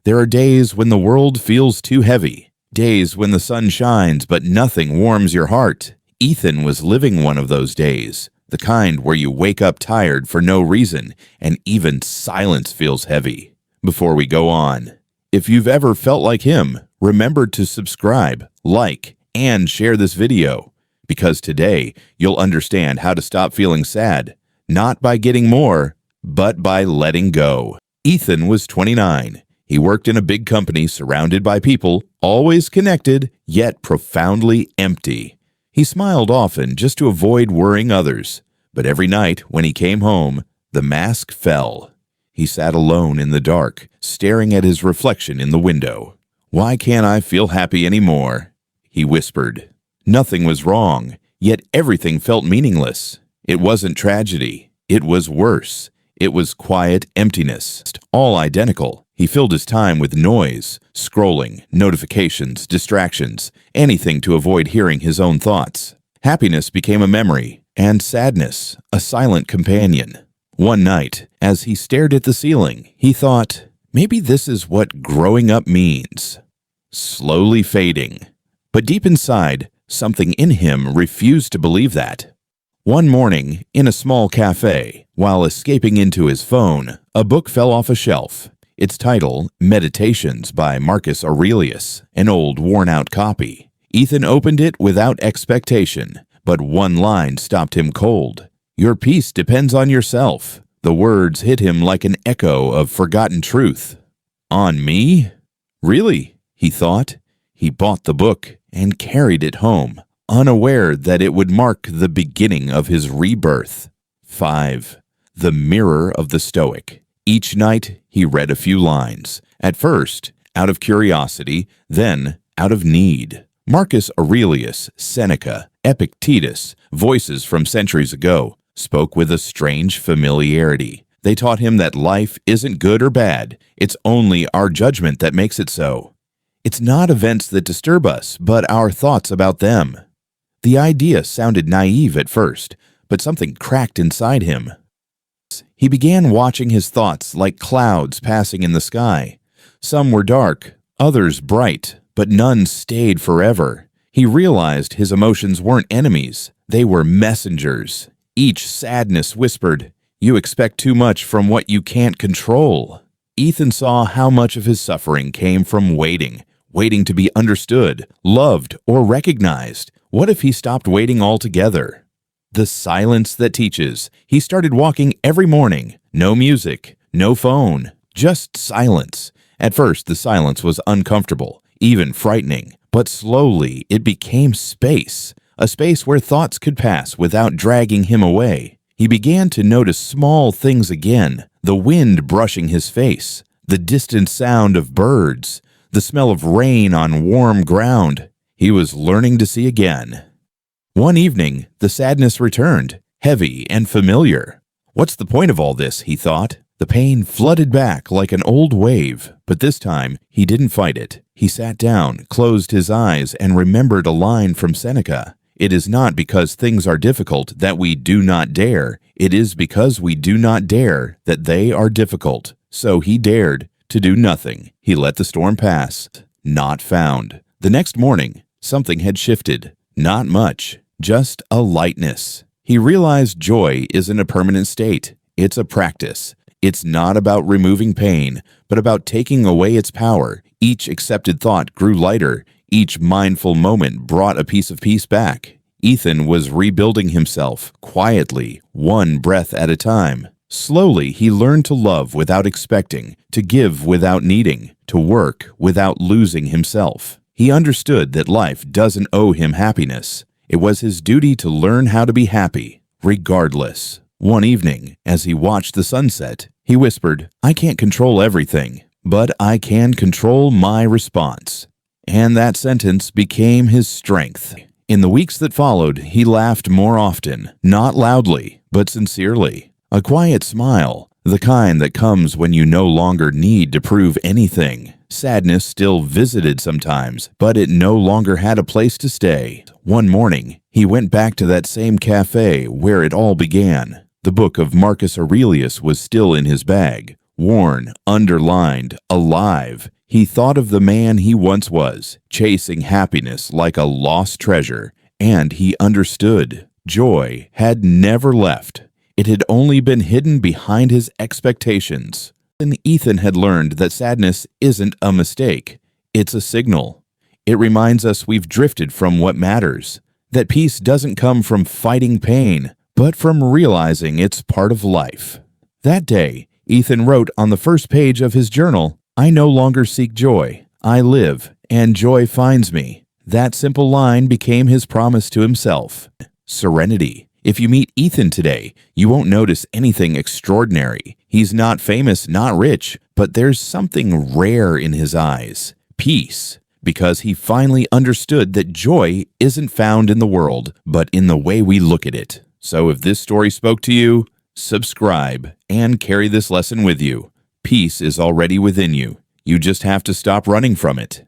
There are days when the world feels too heavy, days when the sun shines but nothing warms your heart. Ethan was living one of those days, the kind where you wake up tired for no reason and even silence feels heavy. Before we go on, if you've ever felt like him, remember to subscribe, like, and share this video, because today you'll understand how to stop feeling sad, not by getting more, but by letting go. Ethan was 29. He worked in a big company surrounded by people, always connected, yet profoundly empty. He smiled often just to avoid worrying others, but every night when he came home, the mask fell. He sat alone in the dark, staring at his reflection in the window. "Why can't I feel happy anymore?" he whispered. Nothing was wrong, yet everything felt meaningless. It wasn't tragedy. It was worse. It was quiet emptiness, all identical. He filled his time with noise, scrolling, notifications, distractions, anything to avoid hearing his own thoughts. Happiness became a memory, and sadness, a silent companion. One night, as he stared at the ceiling, he thought, maybe this is what growing up means. Slowly fading. But deep inside, something in him refused to believe that. One morning, in a small cafe, while escaping into his phone, a book fell off a shelf. Its title, Meditations by Marcus Aurelius, an old worn-out copy. Ethan opened it without expectation, but one line stopped him cold. "Your peace depends on yourself." The words hit him like an echo of forgotten truth. On me? Really? He thought. He bought the book and carried it home, unaware that it would mark the beginning of his rebirth. 5. The Mirror of the Stoic. Each night, he read a few lines. At first, out of curiosity, then out of need. Marcus Aurelius, Seneca, Epictetus, voices from centuries ago, spoke with a strange familiarity. They taught him that life isn't good or bad. It's only our judgment that makes it so. It's not events that disturb us, but our thoughts about them. The idea sounded naive at first, but something cracked inside him. He began watching his thoughts like clouds passing in the sky. Some were dark, others bright, but none stayed forever. He realized his emotions weren't enemies, they were messengers. Each sadness whispered, "You expect too much from what you can't control." Ethan saw how much of his suffering came from waiting to be understood, loved, or recognized. What if he stopped waiting altogether? The silence that teaches. He started walking every morning. No music, no phone, just silence. At first, the silence was uncomfortable, even frightening, but slowly it became space, a space where thoughts could pass without dragging him away. He began to notice small things again, the wind brushing his face, the distant sound of birds, the smell of rain on warm ground. He was learning to see again. One evening, the sadness returned, heavy and familiar. What's the point of all this, he thought. The pain flooded back like an old wave, but this time he didn't fight it. He sat down, closed his eyes, and remembered a line from Seneca. It is not because things are difficult that we do not dare. It is because we do not dare that they are difficult. So he dared to do nothing. He let the storm pass. Not found. The next morning, something had shifted. Not much, just a lightness. He realized joy isn't a permanent state. It's a practice. It's not about removing pain, but about taking away its power. Each accepted thought grew lighter. Each mindful moment brought a piece of peace back. Ethan was rebuilding himself, quietly, one breath at a time. Slowly, he learned to love without expecting, to give without needing, to work without losing himself. He understood that life doesn't owe him happiness. It was his duty to learn how to be happy, regardless. One evening, as he watched the sunset, he whispered, "I can't control everything, but I can control my response." And that sentence became his strength. In the weeks that followed, he laughed more often, not loudly, but sincerely. A quiet smile, the kind that comes when you no longer need to prove anything. Sadness still visited sometimes, but it no longer had a place to stay. One morning, he went back to that same cafe where it all began. The book of Marcus Aurelius was still in his bag. Worn, underlined, alive, he thought of the man he once was, chasing happiness like a lost treasure, and he understood. Joy had never left. It had only been hidden behind his expectations. And Ethan had learned that sadness isn't a mistake. It's a signal. It reminds us we've drifted from what matters, that peace doesn't come from fighting pain, but from realizing it's part of life. That day, Ethan wrote on the first page of his journal, "I no longer seek joy. I live, and joy finds me." That simple line became his promise to himself. Serenity. If you meet Ethan today, you won't notice anything extraordinary. He's not famous, not rich, but there's something rare in his eyes. Peace. Because he finally understood that joy isn't found in the world, but in the way we look at it. So if this story spoke to you, subscribe and carry this lesson with you. Peace is already within you. You just have to stop running from it.